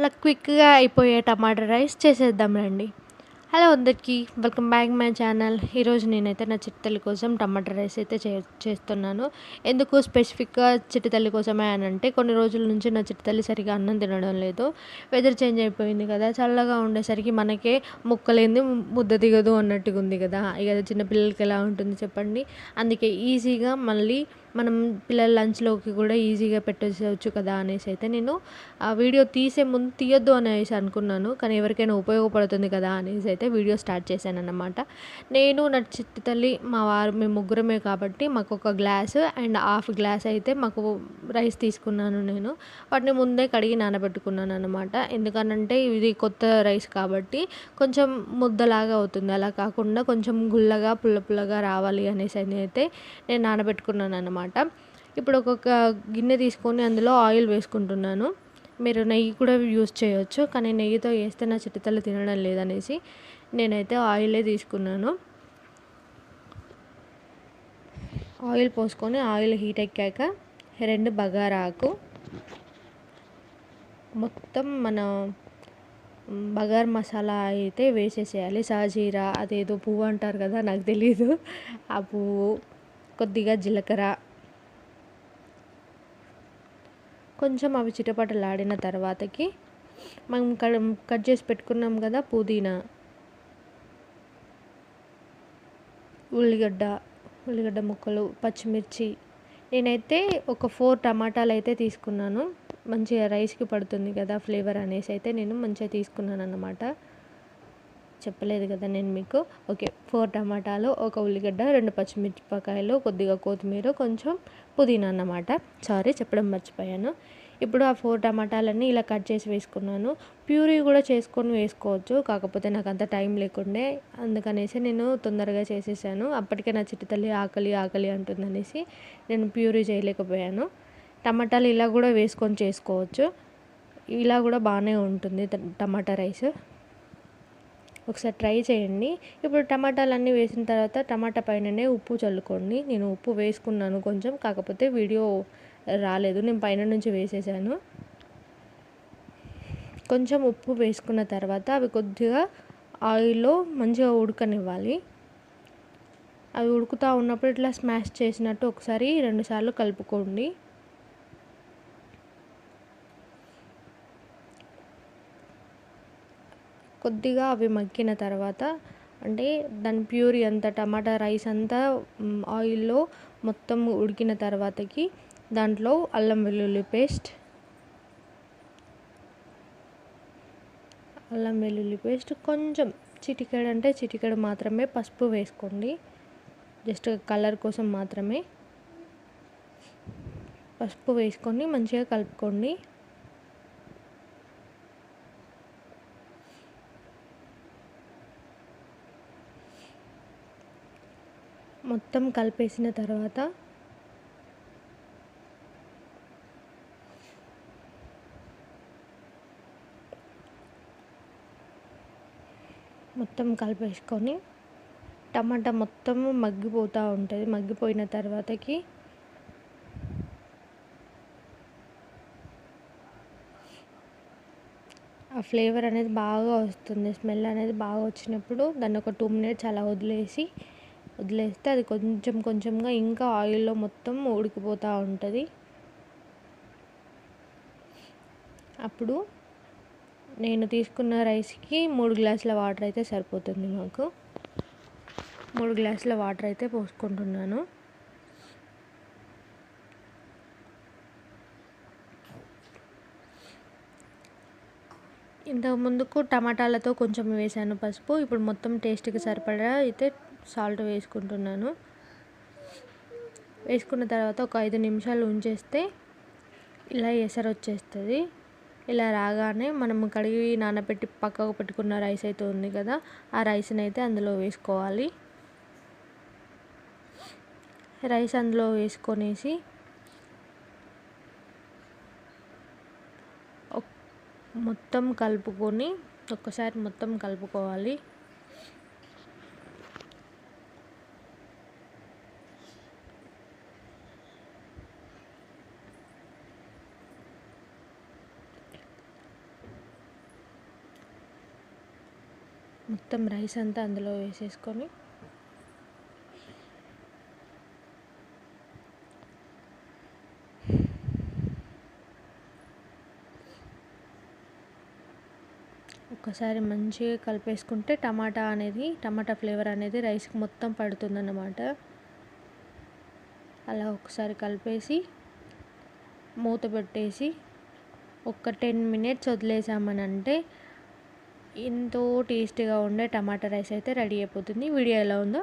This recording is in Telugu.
చాలా క్విక్‌గా అయిపోయే టమాటా రైస్ చేసేద్దాం రండి. హలో అందరికీ. Welcome back my channel. ఈరోజు నేనైతే నా చిట్టి తల్లి కోసం టమాటా రైస్ అయితే చేస్తున్నాను. ఎందుకు స్పెసిఫిక్‌గా చిట్టి తల్లి కోసమే అనంటే కొన్ని రోజుల నుంచి నా చిట్టి తల్లి సరిగ్గా అన్నం తినడం లేదు. వెదర్ చేంజ్ అయిపోయింది కదా! చల్లగా ఉండేసరికి మనకే ముక్కలేనిదే ముద్ద దిగదు అన్నట్టుగా ఉంది కదా! ఇక చిన్న పిల్లలకి ఎలా ఉంటుంది చెప్పండి. అందుకే ఈజీగా మళ్ళీ మనం పిల్లల లంచ్‌లోకి కూడా ఈజీగా పెట్టేసేయొచ్చు కదా అనేసి అయితే నేను ఆ వీడియో తీసే ముందు తీయొద్దు అనేసి అనుకున్నాను. కానీ ఎవరికైనా ఉపయోగపడుతుంది కదా అనేసి అయితే వీడియో స్టార్ట్ చేశానన్నమాట. నేను, నా చిట్టి తల్లి, మా వారు మేము ముగ్గురమే కాబట్టి మాకొక గ్లాసు అండ్ హాఫ్ గ్లాస్ అయితే మాకు రైస్ తీసుకున్నాను నేను. వాటిని ముందే కడిగి నానబెట్టుకున్నానన్నమాట. ఎందుకనంటే ఇది కొత్త రైస్ కాబట్టి కొంచెం ముద్దలాగా అవుతుంది. అలా కాకుండా కొంచెం గుల్లగా, పుల్ల పుల్లగా రావాలి అనేసి అయితే నేను నానబెట్టుకున్నానన్నమాట. ఇప్పుడు ఒకొక్క గిన్నె తీసుకొని అందులో ఆయిల్ వేసుకుంటున్నాను. మీరు నెయ్యి కూడా యూజ్ చేయొచ్చు. కానీ నెయ్యితో చేస్తే నా చిట్టి తల్లి తినడం లేదనేసి నేనైతే ఆయిలే తీసుకున్నాను. ఆయిల్ పోసుకొని ఆయిల్ హీట్ ఎక్కాక 2 బగారా ఆకు, మొత్తం మన బగార్ మసాలా అయితే వేసేసేయాలి. సాజీరా అదేదో పువ్వు అంటారు కదా, నాకు తెలీదు. ఆ పువ్వు, కొద్దిగా జీలకర్ర, కొంచెం అవి చిటపటలాడిన తర్వాతకి మనం కట్ చేసి పెట్టుకున్నాం కదా పుదీనా, ఉల్లిగడ్డ ముక్కలు, పచ్చిమిర్చి. నేనైతే ఒక 4 టమాటాలు అయితే తీసుకున్నాను. మంచిగా రైస్కి పడుతుంది కదా ఫ్లేవర్ అనేసి అయితే నేను మంచిగా తీసుకున్నాను అన్నమాట. చెప్పలేదు కదా నేను మీకు. ఓకే, 4 టమాటాలు, ఒక ఉల్లిగడ్డ, 2 పచ్చిమిరపకాయలు, కొద్దిగా కొత్తిమీర, కొంచెం పుదీనా అన్నమాట. సారీ చెప్పడం మర్చిపోయాను. ఇప్పుడు ఆ 4 టమాటాలన్నీ ఇలా కట్ చేసి వేసుకున్నాను. ప్యూరీ కూడా చేసుకొని వేసుకోవచ్చు. కాకపోతే నాకు అంత టైం లేకుండే, అందుకనేసి నేను తొందరగా చేసేసాను. అప్పటికే నా చిట్టి తల్లి ఆకలి ఆకలి అంటుందనేసి నేను ప్యూరీ చేయలేకపోయాను. టమాటాలు ఇలా కూడా వేసుకొని చేసుకోవచ్చు. ఇలా కూడా బాగానే ఉంటుంది టమాటా రైస్. ఒకసారి ట్రై చేయండి. ఇప్పుడు టమాటాలన్నీ వేసిన తర్వాత టమాటా పైననే ఉప్పు చల్లుకోండి. నేను ఉప్పు వేసుకున్నాను కొంచెం, కాకపోతే వీడియో రాలేదు, నేను పైన నుంచి వేసేసాను. కొంచెం ఉప్పు వేసుకున్న తర్వాత అవి కొద్దిగా ఆయిల్లో మంచిగా ఉడకనివ్వాలి. అవి ఉడుకుతూ ఉన్నప్పుడు ఇట్లా స్మాష్ చేసినట్టు ఒకసారి 2 సార్లు కలుపుకోండి. కొద్దిగా అవి మగ్గిన తర్వాత, అంటే దాని ప్యూరీ అంతా టమాటా రైస్ అంతా ఆయిల్లో మొత్తం ఉడికిన తర్వాతకి దాంట్లో అల్లం వెల్లుల్లి పేస్ట్ కొంచెం చిటికెడు మాత్రమే పసుపు వేసుకోండి. జస్ట్ కలర్ కోసం మాత్రమే పసుపు వేసుకొని మంచిగా కలుపుకోండి. మొత్తం కలిపేసిన తర్వాత మొత్తం కలిపేసుకొని టమాటా మొత్తం మగ్గిపోతూ ఉంటుంది. మగ్గిపోయిన తర్వాతకి ఆ ఫ్లేవర్ అనేది బాగా వస్తుంది. స్మెల్ అనేది బాగా వచ్చినప్పుడు దాన్ని ఒక 2 మినిట్స్ అలా వదిలేస్తే అది కొంచెం కొంచెంగా ఇంకా ఆయిల్లో మొత్తం ఉడికిపోతూ ఉంటుంది. అప్పుడు నేను తీసుకున్న రైస్కి 3 గ్లాసుల వాటర్ అయితే సరిపోతుంది. మాకు 3 గ్లాసుల వాటర్ అయితే పోసుకుంటున్నాను. ఇంతకు ముందుకు టమాటాలతో కొంచెం వేసాను పసుపు. ఇప్పుడు మొత్తం టేస్ట్కి సరిపడా అయితే సాల్ట్ వేసుకుంటున్నాను. వేసుకున్న తర్వాత ఒక 5 నిమిషాలు ఉంచేస్తే ఇలా ఎసరు వచ్చేస్తుంది. ఇలా రాగానే మనం కడిగి నానబెట్టి పక్కకు పెట్టుకున్న రైస్ అయితే ఉంది కదా, ఆ రైస్ని అయితే అందులో వేసుకోవాలి. రైస్ అందులో వేసుకొనేసి మొత్తం కలుపుకొని ఒక్కసారి మొత్తం కలుపుకోవాలి. మొత్తం రైస్ అంతా అందులో వేసేసుకొని ఒకసారి మంచిగా కలిపేసుకుంటే టమాటా ఫ్లేవర్ అనేది రైస్కి మొత్తం పడుతుందన్నమాట. అలా ఒకసారి కలిపేసి మూత పెట్టేసి ఒక 10 మినిట్స్ వదిలేసామనంటే ఎంతో టేస్టీగా ఉండే టమాటా రైస్ అయితే రెడీ అయిపోతుంది. వీడియో ఎలా ఉందో